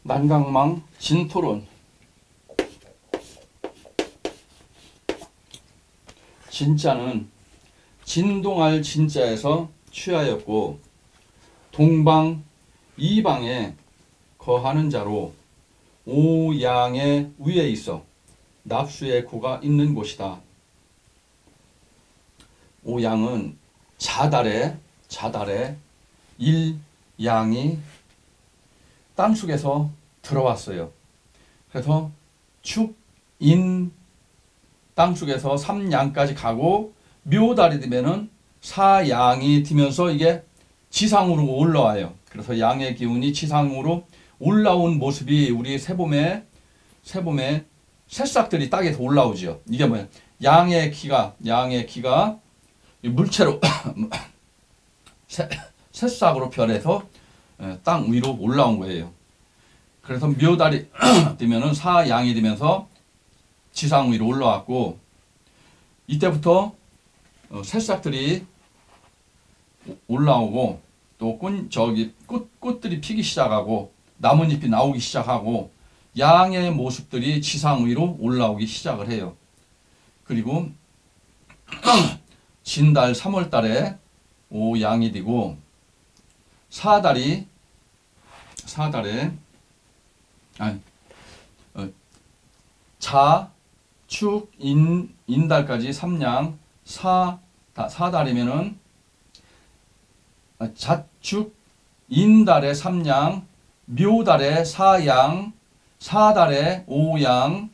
난강망 진토론. 진자는 진동할 진자에서 취하였고 동방 이방에 거하는 자로 오양의 위에 있어 납수의 구가 있는 곳이다. 오양은 자달에 일양이 땅속에서 들어왔어요. 그래서 축인 땅속에서 삼양까지 가고 묘달이 되면은 사양이 되면서 이게 지상으로 올라와요. 그래서 양의 기운이 지상으로 올라온 모습이 우리 새봄에 새싹들이 땅에서 올라오죠. 이게 뭐야? 양의 기가 물체로 새싹으로 변해서 땅 위로 올라온 거예요. 그래서 묘달이 되면은 사양이 되면서 지상 위로 올라왔고 이때부터 새싹들이 올라오고 또 꽃들이 피기 시작하고 나뭇잎이 나오기 시작하고 양의 모습들이 지상 위로 올라오기 시작을 해요. 그리고 진달 3월 달에 오양이 되고 사달에 자, 축, 인달까지 삼양 사달이면은 자축, 인달에 삼양, 묘달에 사양, 사달에 오양,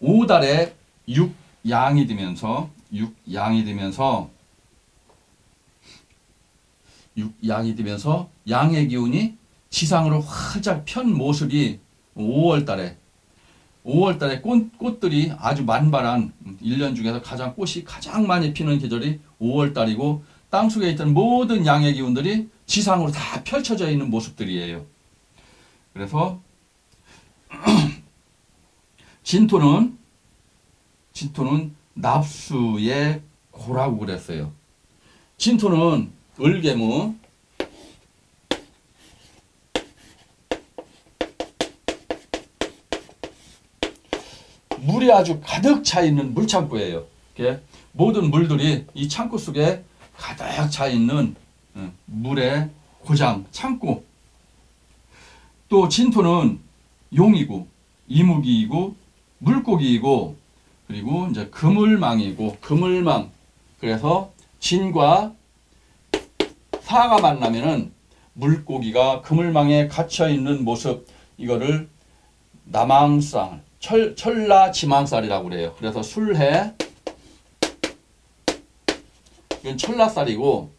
오달에 육양이 되면서 양의 기운이 지상으로 활짝 편 모습이 5월달에 꽃들이 아주 만발한 1년 중에서 꽃이 가장 많이 피는 계절이 5월달이고 땅속에 있던 모든 양의 기운들이 지상으로 다 펼쳐져 있는 모습들이에요. 그래서 진토는 납수의 고라고 그랬어요. 진토는 을개무, 물이 아주 가득 차 있는 물창고예요. 모든 물들이 이 창고 속에 가득 차 있는 물의 고장, 창고. 또 진토는 용이고 이무기이고 물고기이고 그리고 이제 그물망이고 그물망. 그래서 진과 사가 만나면은 물고기가 그물망에 갇혀 있는 모습, 이거를 남항상 철라지망살이라고 그래요. 그래서 술해, 이건 철라살이고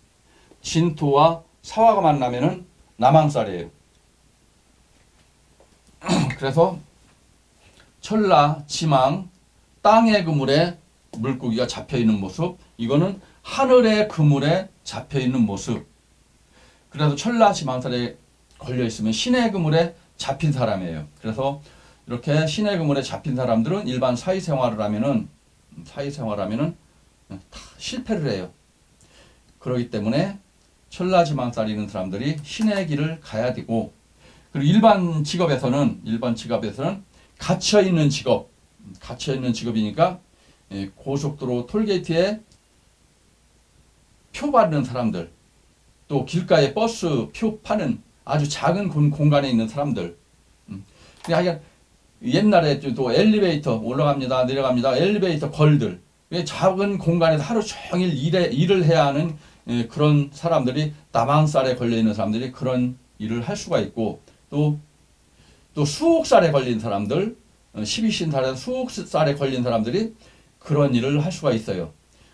진토와 사화가 만나면은 남항살이에요. 그래서 철라지망, 땅의 그물에 물고기가 잡혀 있는 모습, 이거는 하늘의 그물에 잡혀 있는 모습. 그래서 철라지망살에 걸려 있으면 신의 그물에 잡힌 사람이에요. 그래서 이렇게 신의 그물에 잡힌 사람들은 일반 사회생활을 하면은 다 실패를 해요. 그렇기 때문에 철라지망살이 있는 사람들이 신의 길을 가야 되고, 그리고 일반 직업에서는 갇혀 있는 직업이니까 고속도로 톨게이트에 표 받는 사람들, 또 길가에 버스 표 파는 아주 작은 공간에 있는 사람들. 그러니까 옛날에 또 엘리베이터 올라갑니다, 내려갑니다. 엘리베이터 걸들. 작은 공간에서 하루 종일 일을 해야 하는 그런 사람들이, 남항살에 걸려있는 사람들이 그런 일을 할 수가 있고, 또 수옥살에 걸린 사람들, 12신살에서 수옥살에 걸린 사람들이 그런 일을 할 수가 있어요.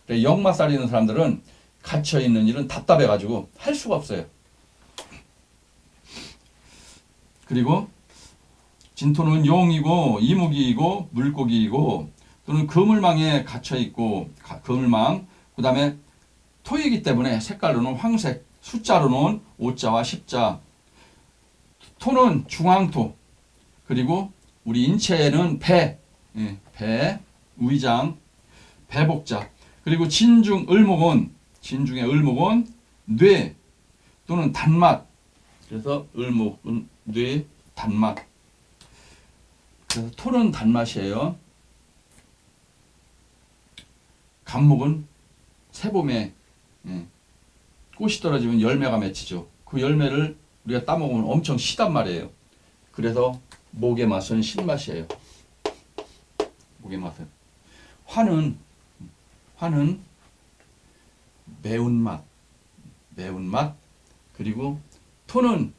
역마살에 있는 사람들은 갇혀있는 일은 답답해가지고 할 수가 없어요. 그리고 진토는 용이고 이무기이고 물고기이고 또는 그물망에 갇혀있고 그물망, 그 다음에 토이기 때문에 색깔로는 황색, 숫자로는 5자와 10자, 토는 중앙토, 그리고 우리 인체에는 배, 위장, 배복자, 그리고 진중의 을목은 뇌 또는 단맛, 그래서 을목은 뇌, 단맛. 그래서 토는 단맛이에요. 감목은 새봄에 꽃이 떨어지면 열매가 맺히죠. 그 열매를 우리가 따먹으면 엄청 시단 말이에요. 그래서 목의 맛은 신맛이에요. 목의 맛은. 화는 매운맛, 그리고 토는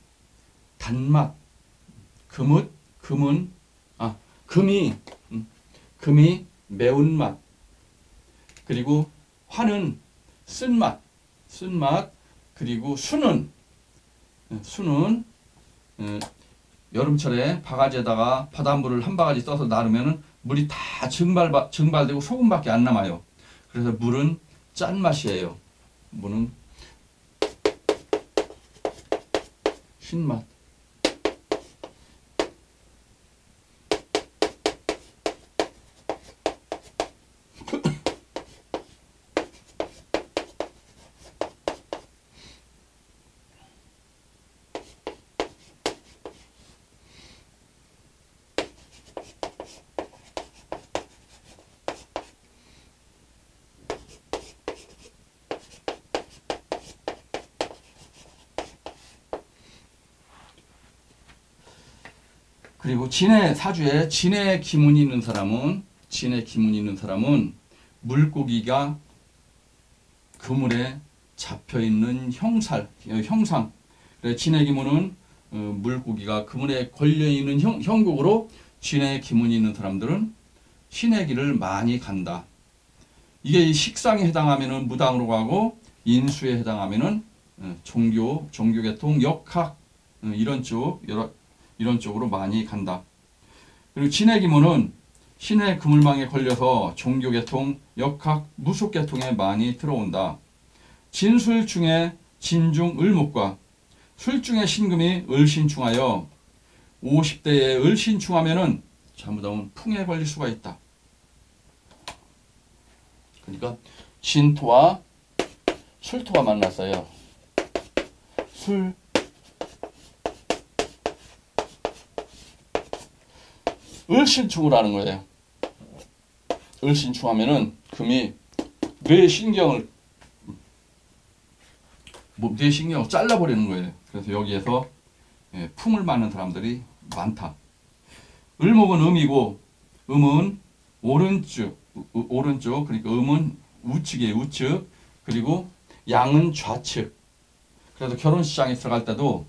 단맛, 금이 매운맛, 그리고 화는 쓴맛, 그리고 수는 여름철에 바가지에다가 바닷물을 한 바가지 떠서 나르면은 물이 다 증발되고 소금밖에 안 남아요. 그래서 물은 짠맛이에요. 물은 신맛. 그리고 사주에 진의 기문이 있는 사람은 물고기가 그물에 잡혀있는 형상. 진의 기문은 물고기가 그물에 걸려있는 형국으로 진의 기문이 있는 사람들은 신의 길을 많이 간다. 이게 식상에 해당하면은 무당으로 가고, 인수에 해당하면은 종교계통, 역학 이런 쪽으로 많이 간다. 그리고 진의 기문은 신의 그물망에 걸려서 종교계통, 역학, 무속계통에 많이 들어온다. 진술중에 진중 을목과 술중에 신금이 을신충하여 50대에 을신충하면은 잘못하면 풍에 걸릴 수가 있다. 그러니까 진토와 술토가 만났어요. 을신충을 하는 거예요. 을신충하면은 금이 뇌신경을 잘라버리는 거예요. 그래서 여기에서 풍을 맞는 사람들이 많다. 을목은 음이고, 음은 오른쪽, 그러니까 음은 우측이에요. 우측. 그리고 양은 좌측. 그래서 결혼시장에 들어갈 때도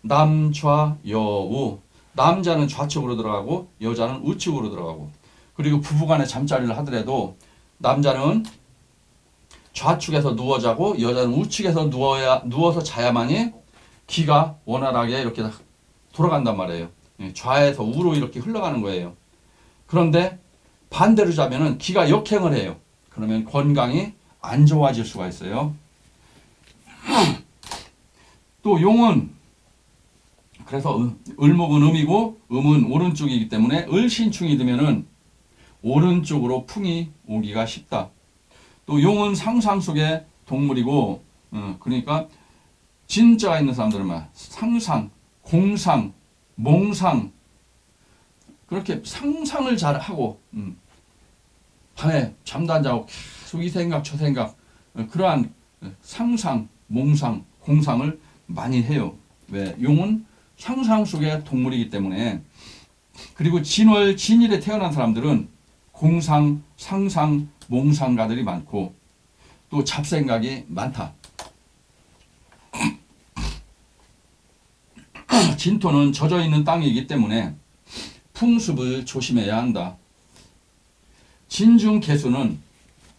남좌여우, 남자는 좌측으로 들어가고 여자는 우측으로 들어가고, 그리고 부부간에 잠자리를 하더라도 남자는 좌측에서 누워 자고 여자는 우측에서 누워서 자야만이 기가 원활하게 이렇게 돌아간단 말이에요. 좌에서 우로 이렇게 흘러가는 거예요. 그런데 반대로 자면은 기가 역행을 해요. 그러면 건강이 안 좋아질 수가 있어요. 또 용은, 그래서 을목은 음이고 음은 오른쪽이기 때문에 을신충이 되면은 오른쪽으로 풍이 오기가 쉽다. 또 용은 상상 속의 동물이고, 그러니까 진자가 있는 사람들은 상상, 공상, 몽상, 그렇게 상상을 잘 하고, 밤에 잠도 안 자고 계속 이 생각 저 생각, 그러한 상상, 몽상, 공상을 많이 해요. 왜? 용은 상상 속의 동물이기 때문에. 그리고 진일에 태어난 사람들은 공상, 상상, 몽상가들이 많고 또 잡생각이 많다. 진토는 젖어있는 땅이기 때문에 풍습을 조심해야 한다. 진중 개수는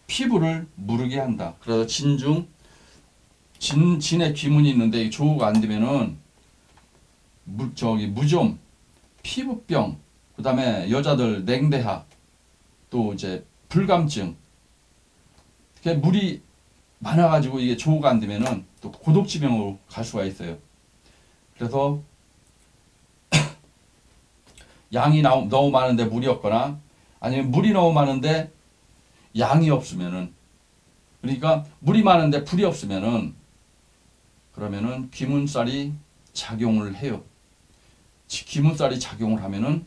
피부를 무르게 한다. 그래서 진의 귀문이 있는데 조우가 안 되면은 무좀, 피부병, 그 다음에 여자들 냉대하, 또 이제 불감증, 물이 많아가지고 이게 조우가 안 되면은 또 고독지병으로 갈 수가 있어요. 그래서 양이 너무 많은데 물이 없거나, 아니면 물이 너무 많은데 양이 없으면은, 그러니까 물이 많은데 불이 없으면은, 그러면은 귀문살이 작용을 해요. 귀문살이 작용을 하면은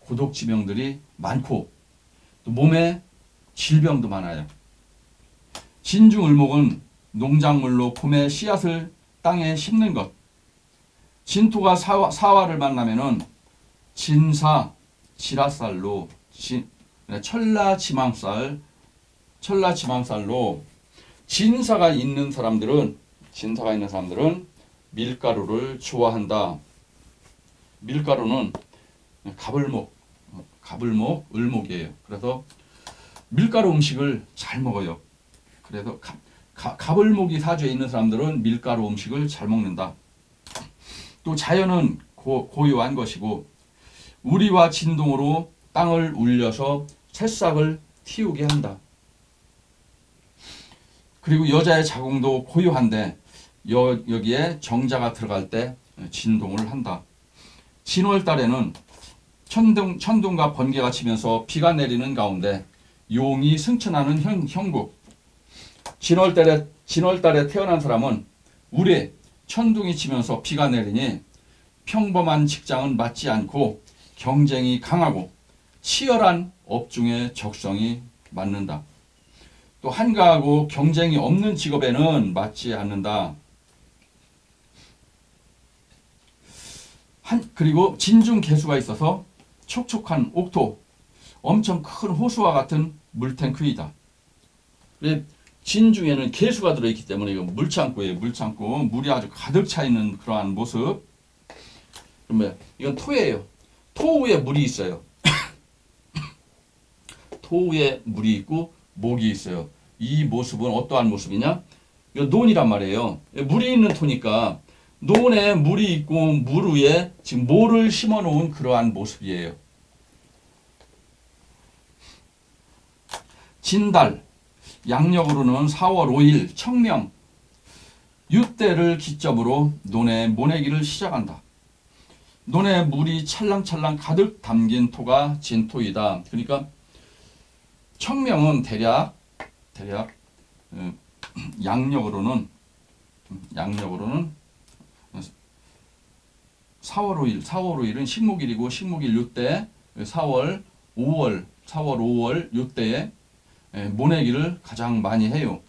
고독지병들이 많고 또 몸에 질병도 많아요. 진중을목은 농작물로 봄에 씨앗을 땅에 심는 것. 진토가 사화를 만나면은 진사, 지라살로 천라지망살로 진사가 있는 사람들은 밀가루를 좋아한다. 밀가루는 가불목, 을목이에요. 그래서 밀가루 음식을 잘 먹어요. 그래서 가불목이 사주에 있는 사람들은 밀가루 음식을 잘 먹는다. 또 자연은 고요한 것이고 우리와 진동으로 땅을 울려서 새싹을 틔우게 한다. 그리고 여자의 자궁도 고요한데 여기에 정자가 들어갈 때 진동을 한다. 진월달에는 천둥과 번개가 치면서 비가 내리는 가운데 용이 승천하는 형국. 진월달에 태어난 사람은 우레, 천둥이 치면서 비가 내리니 평범한 직장은 맞지 않고 경쟁이 강하고 치열한 업중의 적성이 맞는다. 또 한가하고 경쟁이 없는 직업에는 맞지 않는다. 그리고 진중개수가 있어서 촉촉한 옥토, 엄청 큰 호수와 같은 물탱크이다. 진중에는 개수가 들어있기 때문에 이거 물창고예요. 물창고. 물이 아주 가득 차 있는 그러한 모습. 그러면 이건 토예요. 토 위에 물이 있어요. 토 위에 물이 있고 목이 있어요. 이 모습은 어떠한 모습이냐? 이거 논이란 말이에요. 물이 있는 토니까 논에 물이 있고 물 위에 지금 모를 심어 놓은 그러한 모습이에요. 진달, 양력으로는 4월 5일 청명, 유대를 기점으로 논에 모내기를 시작한다. 논에 물이 찰랑찰랑 가득 담긴 토가 진토이다. 그러니까 청명은 대략 양력으로는 4월 5일은 식목일이고 식목일 요때 4월 5월 요때에 모내기를 가장 많이 해요.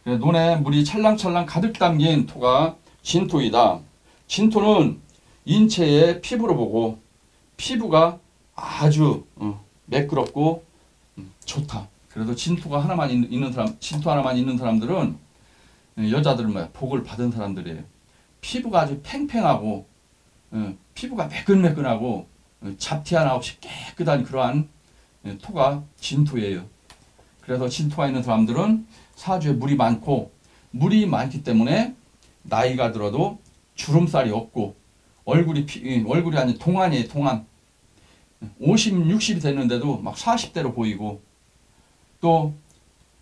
논에 물이 찰랑찰랑 가득 담긴 토가 진토이다. 진토는 인체의 피부로 보고 피부가 아주 매끄럽고 좋다. 그래서 진토 하나만 있는 사람들은 여자들은 복을 받은 사람들이에요. 피부가 아주 팽팽하고 피부가 매끈매끈하고 잡티 하나 없이 깨끗한 그러한 토가 진토예요. 그래서 진토가 있는 사람들은 사주에 물이 많고 물이 많기 때문에 나이가 들어도 주름살이 없고 얼굴이 아니 동안이에요. 동안 50, 60이 됐는데도 막 40대로 보이고 또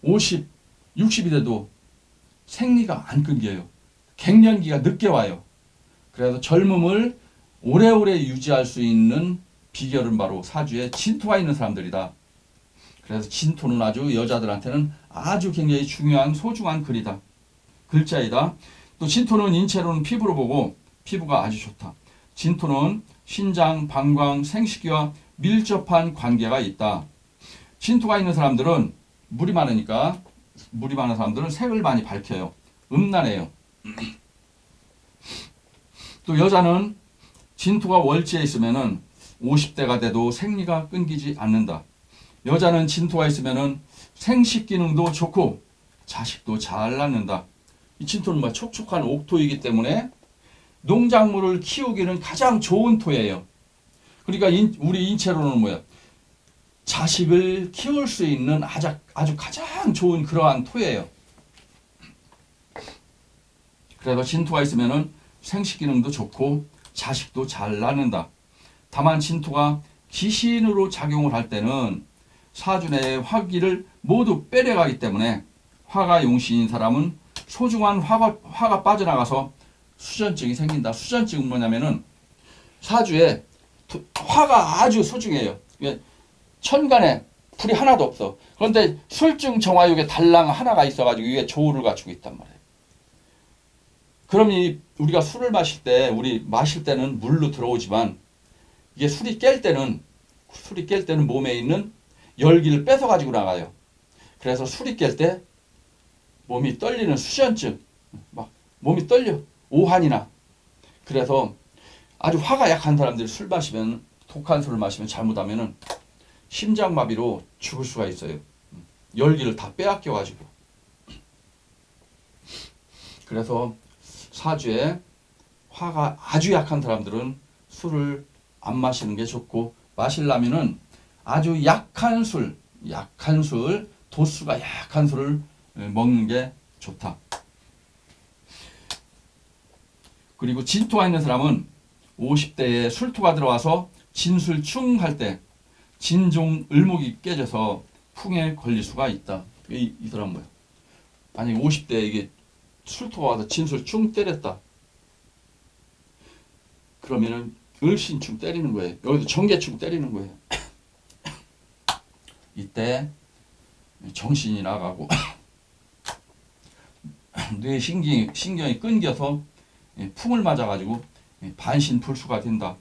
50, 60이 돼도 생리가 안 끊겨요. 갱년기가 늦게 와요. 그래서 젊음을 오래오래 유지할 수 있는 비결은 바로 사주에 진토가 있는 사람들이다. 그래서 진토는 아주 여자들한테는 아주 굉장히 중요한 소중한 글자이다. 또 진토는 인체로는 피부로 보고 피부가 아주 좋다. 진토는 신장, 방광, 생식기와 밀접한 관계가 있다. 진토가 있는 사람들은 물이 많은 사람들은 색을 많이 밝혀요. 음란해요. 또 여자는 진토가 월지에 있으면은 50대가 돼도 생리가 끊기지 않는다. 여자는 진토가 있으면은 생식 기능도 좋고 자식도 잘 낳는다. 이 진토는 촉촉한 옥토이기 때문에 농작물을 키우기는 가장 좋은 토예요. 그러니까 우리 인체로는 자식을 키울 수 있는 아주 가장 좋은 그러한 토예요. 그래서 진토가 있으면은 생식 기능도 좋고 자식도 잘 낳는다. 다만 진토가 기신으로 작용을 할 때는 사주 내의 화기를 모두 빼려가기 때문에 화가 용신인 사람은 소중한 화가 빠져나가서 수전증이 생긴다. 수전증은 뭐냐면은 사주에 화가 아주 소중해요. 천간에 불이 하나도 없어. 그런데 술증 정화육에 달랑 하나가 있어가지고 이게 조우를 갖추고 있단 말이에요. 그럼 우리가 술을 마실 때는 물로 들어오지만 이게 술이 깰 때는 몸에 있는 열기를 뺏어 가지고 나가요. 그래서 술이 깰 때 몸이 떨리는 수전증, 막 몸이 떨려, 오한이나. 그래서 아주 화가 약한 사람들이 술 마시면, 독한 술을 마시면 잘못하면은 심장마비로 죽을 수가 있어요. 열기를 다 빼앗겨 가지고. 그래서 사주에 화가 아주 약한 사람들은 술을 안 마시는 게 좋고, 마시려면은 아주 약한 술, 도수가 약한 술을 먹는 게 좋다. 그리고 진토가 있는 사람은 50대에 술토가 들어와서 진술충 할 때 진종 을목이 깨져서 풍에 걸릴 수가 있다. 이 사람 뭐야? 아니 50대에 이게 술토가 와서 진술충 때렸다. 그러면은 을신충 때리는 거예요. 여기도 정계충 때리는 거예요. 이때 정신이 나가고 뇌 신경이 끊겨서 풍을 맞아가지고 반신불수가 된다.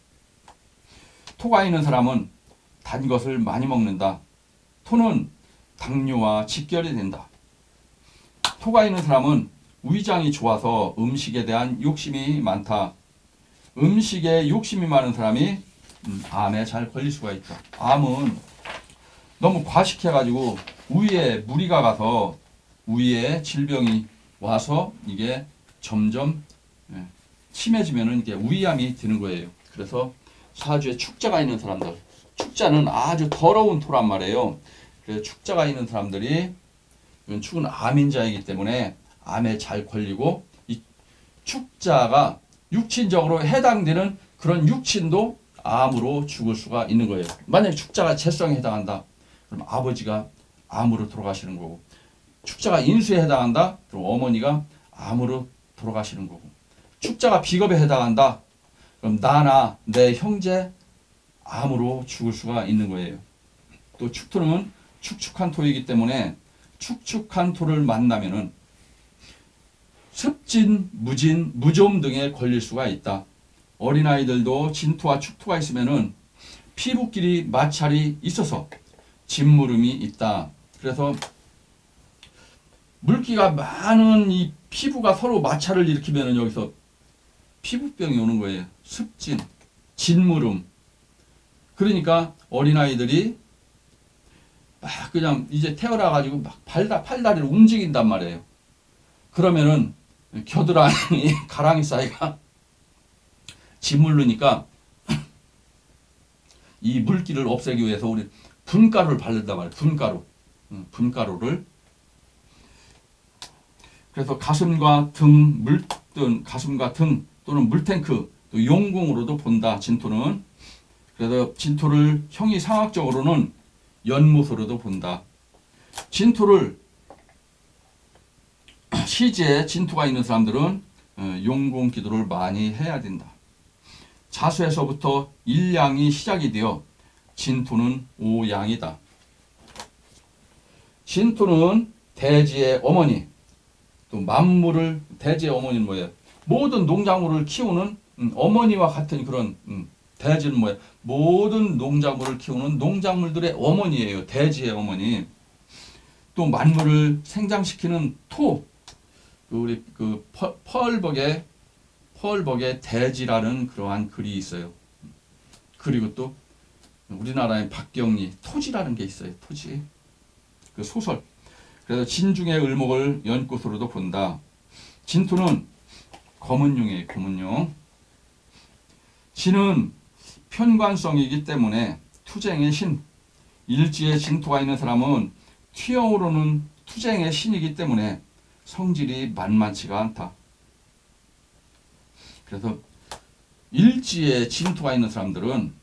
토가 있는 사람은 단 것을 많이 먹는다. 토는 당뇨와 직결이 된다. 토가 있는 사람은 위장이 좋아서 음식에 대한 욕심이 많다. 음식에 욕심이 많은 사람이 암에 잘 걸릴 수가 있다. 암은 너무 과식해가지고 위에 무리가 가서 위에 질병이 와서 이게 점점 심해지면은 이게 위암이 드는 거예요. 그래서 사주에 축자가 있는 사람들, 축자는 아주 더러운 토란 말이에요. 그래서 축자가 있는 사람들이, 이건 축은 암인자이기 때문에 암에 잘 걸리고, 이 축자가 육친적으로 해당되는 그런 육친도 암으로 죽을 수가 있는 거예요. 만약에 축자가 재성에 해당한다, 그럼 아버지가 암으로 돌아가시는 거고, 축자가 인수에 해당한다, 그럼 어머니가 암으로 돌아가시는 거고, 축자가 비겁에 해당한다, 그럼 나나 내 형제 암으로 죽을 수가 있는 거예요. 또 축토는 축축한 토이기 때문에 축축한 토를 만나면은 습진, 무진, 무좀 등에 걸릴 수가 있다. 어린아이들도 진토와 축토가 있으면은 피부끼리 마찰이 있어서 진무름이 있다. 그래서 물기가 많은 이 피부가 서로 마찰을 일으키면은 여기서 피부병이 오는 거예요. 습진, 진무름. 그러니까 어린아이들이 막 그냥 이제 태어나가지고 막 팔다리를 움직인단 말이에요. 그러면은 겨드랑이, 가랑이 사이가 짓물르니까 이 물기를 없애기 위해서 우리 분가루를 바른단 말이에요. 분가루를. 그래서 가슴과 등 또는 물탱크, 또 용궁으로도 본다. 진토는. 그래서 진토를 형이상학적으로는 연못으로도 본다. 진토를 시지에 진토가 있는 사람들은 용궁 기도를 많이 해야 된다. 자수에서부터 일양이 시작이 되어 진토는 오양이다. 진토는 대지의 어머니, 또 만물을, 대지의 어머니는 뭐예요? 모든 농작물을 키우는 어머니와 같은 그런, 대지는 뭐예요? 모든 농작물을 키우는 농작물들의 어머니예요. 대지의 어머니. 또 만물을 생장시키는 토, 우리 그 펄벅의 대지라는 그러한 글이 있어요. 그리고 또 우리나라의 박경리 토지라는 게 있어요. 토지. 그 소설. 그래서 진중의 을목을 연꽃으로도 본다. 진토는 검은용이에요. 검은용. 진은 편관성이기 때문에 투쟁의 신. 일지에 진토가 있는 사람은 튀어오르는 투쟁의 신이기 때문에 성질이 만만치가 않다. 그래서 일지에 진토가 있는 사람들은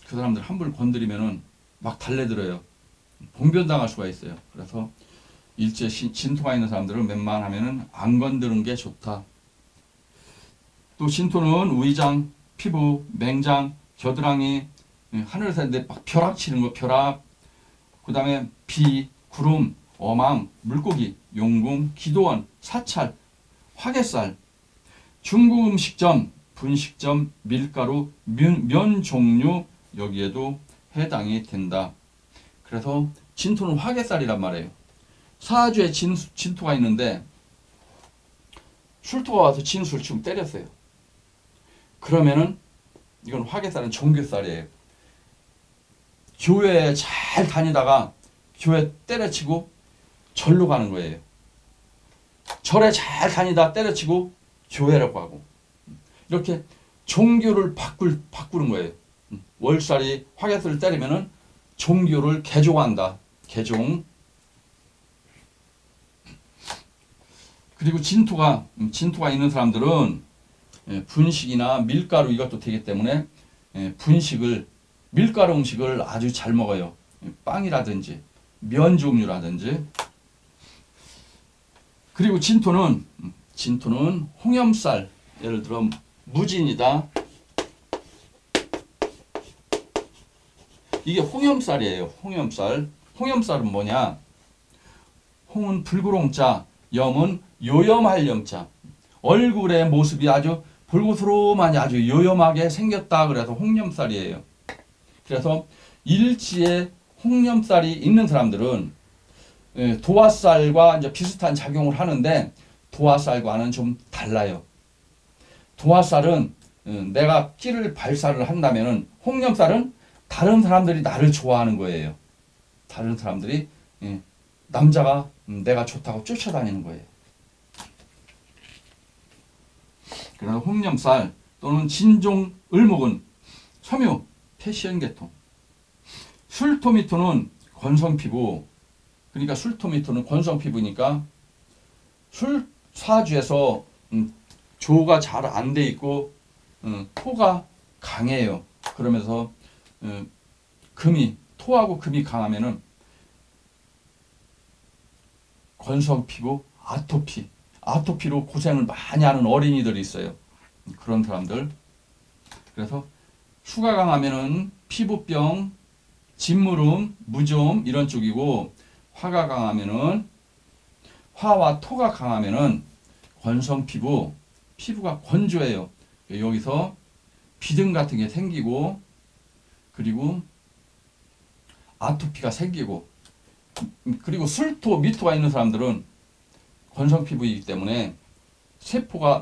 그 사람들 함부로 건드리면은 막 달래들어요. 봉변당할 수가 있어요. 그래서 일지에 진토가 있는 사람들은 웬만하면은 안 건드는 게 좋다. 또 진토는 위장, 피부, 맹장, 겨드랑이, 하늘에서 막 벼락 치는 거, 벼락. 그 다음에 비, 구름, 어망, 물고기, 용궁, 기도원, 사찰, 화개살, 중국 음식점, 분식점, 밀가루, 면 종류, 여기에도 해당이 된다. 그래서 진토는 화개살이란 말이에요. 사주에 진토가 있는데 술토가 와서 진수를 지금 때렸어요. 그러면은 이건 화개살은 종교살이에요. 교회에 잘 다니다가 교회 때려치고 절로 가는 거예요. 절에 잘 다니다 때려치고 교회라고 하고, 이렇게 종교를 바꾸는 거예요. 월살이 화개살을 때리면은 종교를 개종한다. 개종. 그리고 진토가 있는 사람들은 분식이나 밀가루 이것도 되기 때문에 분식을, 밀가루 음식을 아주 잘 먹어요. 빵이라든지 면 종류라든지. 그리고 진토는 홍염살, 예를 들어 무진이다. 이게 홍염살이에요. 홍염살. 홍염살은 뭐냐? 홍은 불구롱자, 염은 요염할 염자. 얼굴의 모습이 아주 볼고스름하니 아주 요염하게 생겼다. 그래서 홍염살이에요. 그래서 일지에 홍염살이 있는 사람들은 도화살과 이제 비슷한 작용을 하는데 도화살과는 좀 달라요. 도화살은 내가 끼를 발사를 한다면은, 홍염살은 다른 사람들이 나를 좋아하는 거예요. 다른 사람들이 남자가 내가 좋다고 쫓아다니는 거예요. 그래서 홍염살 또는 진종 을목은 섬유, 패션 계통. 술토미토는 권성피부. 그러니까 술토미토는 권성피부니까 사주에서 조가 잘 안 돼 있고 토가 강해요. 그러면서 토하고 금이 강하면은 권성피부, 아토피로 고생을 많이 하는 어린이들이 있어요. 그런 사람들. 그래서 수가 강하면은 피부병, 진무름, 무좀 이런 쪽이고, 화가 강하면은, 화와 토가 강하면은 권성피부, 피부가 건조해요. 여기서 비듬 같은 게 생기고, 그리고 아토피가 생기고, 그리고 술토, 미토가 있는 사람들은 권성피부이기 때문에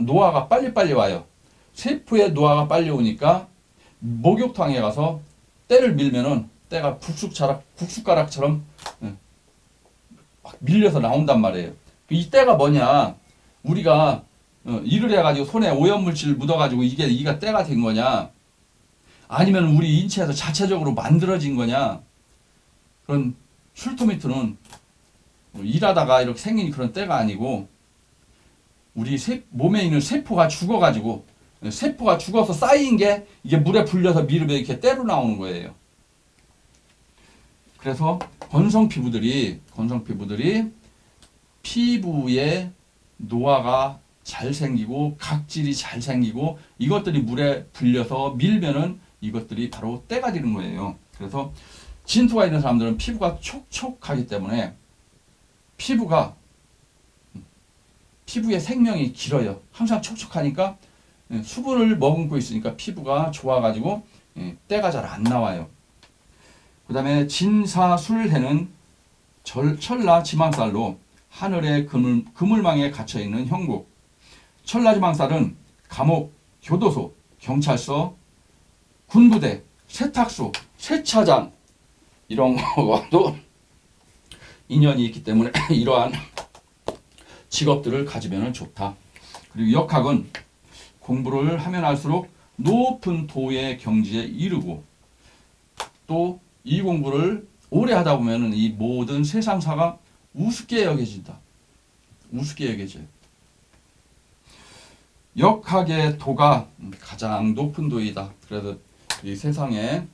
노화가 빨리빨리 와요. 세포에 노화가 빨리 오니까 목욕탕에 가서 때를 밀면은 때가 국숫가락처럼 막 밀려서 나온단 말이에요. 이 때가 뭐냐? 우리가 일을 해가지고 손에 오염물질 묻어가지고 이게 때가 된 거냐? 아니면 우리 인체에서 자체적으로 만들어진 거냐? 그런 술토미토는 일하다가 이렇게 생긴 그런 때가 아니고, 우리 몸에 있는 세포가 죽어서 쌓인 게 이게 물에 불려서 미르면 이렇게 때로 나오는 거예요. 그래서 권성피부들이 피부에 노화가 잘 생기고 각질이 잘 생기고, 이것들이 물에 불려서 밀면은 이것들이 바로 때가 되는 거예요. 그래서 진토가 있는 사람들은 피부가 촉촉하기 때문에 피부의 생명이 길어요. 항상 촉촉하니까 수분을 머금고 있으니까 피부가 좋아가지고 때가 잘 안 나와요. 그 다음에 진사술해는 천라지망살로 하늘의 그물망에 갇혀있는 형국. 천라지망살은 감옥, 교도소, 경찰서, 군부대, 세탁소, 세차장 이런 거와도 인연이 있기 때문에 이러한 직업들을 가지면 좋다. 그리고 역학은 공부를 하면 할수록 높은 도의 경지에 이르고, 또 이 공부를 오래 하다 보면 이 모든 세상사가 우습게 여겨진다. 우습게 여겨져요. 역학의 도가 가장 높은 도이다. 그래서 이 세상에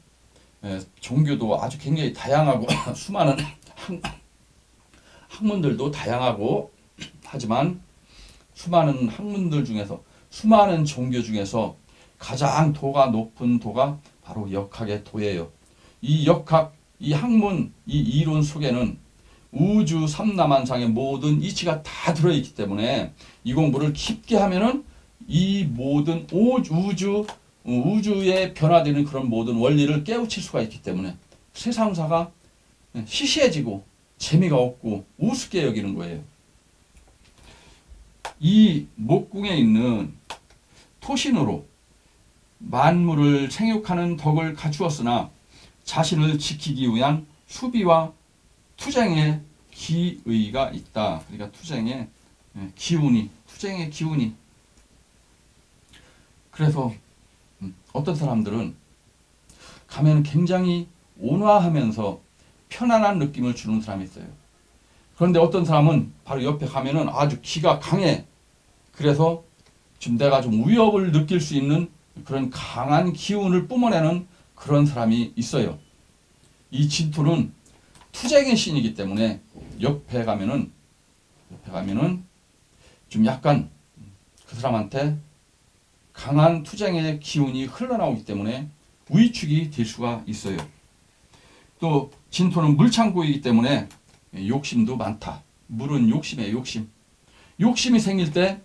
종교도 아주 굉장히 다양하고 수많은 학문들도 다양하고, 하지만 수많은 학문들 중에서, 수많은 종교 중에서 가장 도가 높은 도가 바로 역학의 도예요. 이 역학, 이 학문, 이 이론 속에는 우주 삼라만상의 모든 이치가 다 들어있기 때문에 이 공부를 깊게 하면은 이 모든 우주 우주에 변화되는 그런 모든 원리를 깨우칠 수가 있기 때문에 세상사가 시시해지고 재미가 없고 우습게 여기는 거예요. 이 목궁에 있는 토신으로 만물을 생육하는 덕을 갖추었으나 자신을 지키기 위한 수비와 투쟁의 기의가 있다. 그러니까 투쟁의 기운이. 그래서 어떤 사람들은 가면 굉장히 온화하면서 편안한 느낌을 주는 사람이 있어요. 그런데 어떤 사람은 바로 옆에 가면은 아주 기가 강해. 그래서 지금 내가 좀 위협을 느낄 수 있는 그런 강한 기운을 뿜어내는 그런 사람이 있어요. 이 진토는 투쟁의 신이기 때문에 옆에 가면은 좀 약간 그 사람한테 강한 투쟁의 기운이 흘러나오기 때문에 위축이 될 수가 있어요. 또 진토는 물창고이기 때문에 욕심도 많다. 물은 욕심이에요. 욕심이 생길 때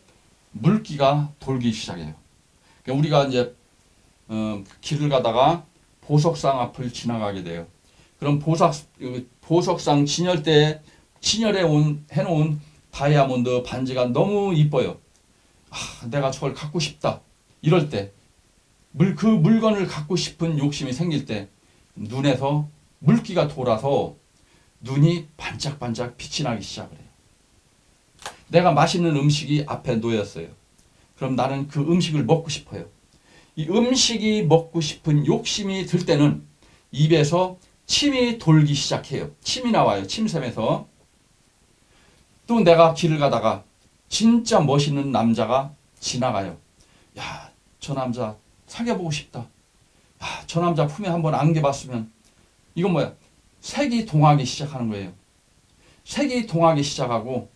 물기가 돌기 시작해요. 그러니까 우리가 이제 길을 가다가 보석상 앞을 지나가게 돼요. 그럼 보석상 진열대에 해놓은 다이아몬드 반지가 너무 이뻐요. 내가 저걸 갖고 싶다. 이럴 때 그 물건을 갖고 싶은 욕심이 생길 때 눈에서 물기가 돌아서 눈이 반짝반짝 빛이 나기 시작을 해요. 내가 맛있는 음식이 앞에 놓였어요. 그럼 나는 그 음식을 먹고 싶어요. 이 음식이 먹고 싶은 욕심이 들 때는 입에서 침이 돌기 시작해요. 침이 나와요. 침샘에서. 또 내가 길을 가다가 진짜 멋있는 남자가 지나가요. 야, 저 남자 사귀어보고 싶다. 야, 저 남자 품에 한번 안겨봤으면. 이건 뭐야? 색이 동하기 시작하는 거예요. 색이 동하기 시작하고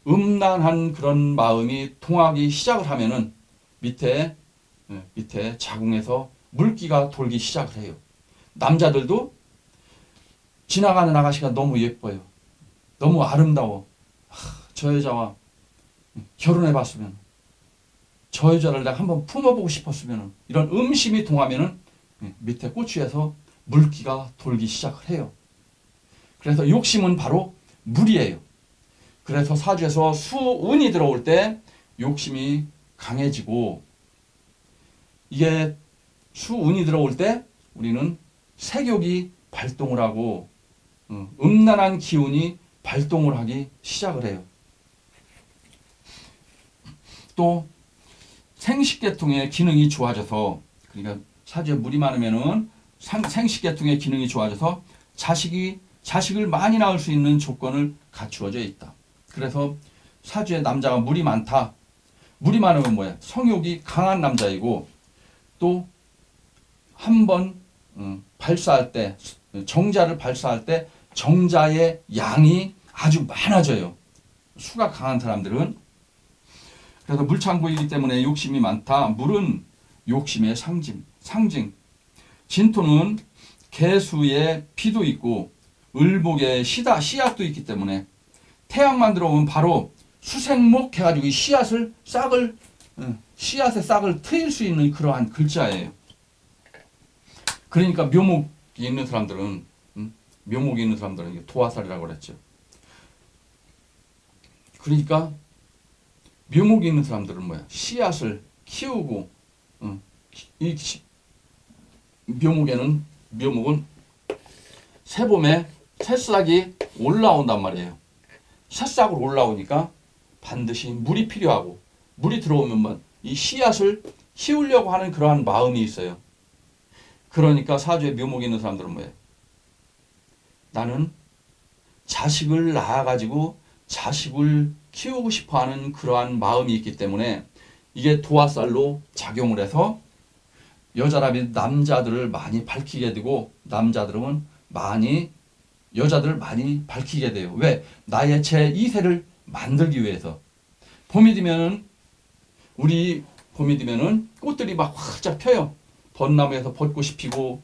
음란한 그런 마음이 동하기 시작을 하면은 밑에 자궁에서 물기가 돌기 시작을 해요. 남자들도 지나가는 아가씨가 너무 예뻐요. 너무 아름다워. 저 여자와 결혼해봤으면, 저 여자를 내가 한번 품어보고 싶었으면, 이런 음심이 동하면은 밑에 꼬추에서 물기가 돌기 시작을 해요. 그래서 욕심은 바로 물이에요. 그래서 사주에서 수운이 들어올 때 욕심이 강해지고, 이게 수운이 들어올 때 우리는 색욕이 발동을 하고 음란한 기운이 발동을 하기 시작을 해요. 또 생식계통의 기능이 좋아져서, 그러니까 사주에 물이 많으면은 생식계통의 기능이 좋아져서 자식을 많이 낳을 수 있는 조건을 갖추어져 있다. 그래서 사주에 남자가 물이 많다. 물이 많으면 뭐야? 성욕이 강한 남자이고, 또 한 번 발사할 때, 정자를 발사할 때 정자의 양이 아주 많아져요. 수가 강한 사람들은. 그래서 물창고이기 때문에 욕심이 많다. 물은 욕심의 상징. 진토는 개수에 피도 있고 을목에 씨앗도 있기 때문에 태양만 들어오면 바로 수생목 해가지고 씨앗의 싹을 트일 수 있는 그러한 글자예요. 그러니까 묘목이 있는 사람들은 이게 도화살이라고 그랬죠. 그러니까 묘목이 있는 사람들은 뭐야? 씨앗을 키우고, 이 묘목은 새봄에 새싹이 올라온단 말이에요. 새싹으로 올라오니까 반드시 물이 필요하고, 물이 들어오면 이 씨앗을 키우려고 하는 그러한 마음이 있어요. 그러니까 사주에 묘목이 있는 사람들은 뭐예요? 나는 자식을 낳아가지고 자식을 키우고 싶어하는 그러한 마음이 있기 때문에 이게 도화살로 작용을 해서 여자라면 남자들을 많이 밝히게 되고, 남자들은 여자들을 많이 밝히게 돼요. 왜? 나의 제2세를 만들기 위해서. 봄이 되면은 꽃들이 막 활짝 펴요. 벚나무에서 벚꽃이 피고,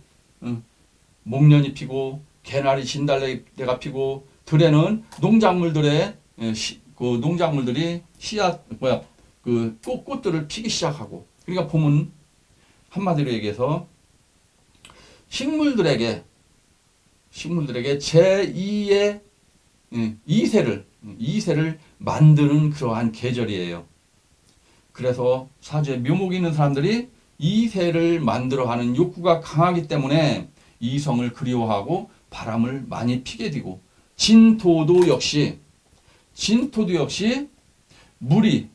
목련이 피고, 개나리 진달래가 피고, 들에는 농작물들이 꽃들을 피기 시작하고, 그러니까 봄은 한마디로 얘기해서 식물들에게 제2의 이세를 만드는 그러한 계절이에요. 그래서 사주에 묘목이 있는 사람들이 이세를 만들어하는 욕구가 강하기 때문에 이성을 그리워하고 바람을 많이 피게 되고, 진토도 역시 물이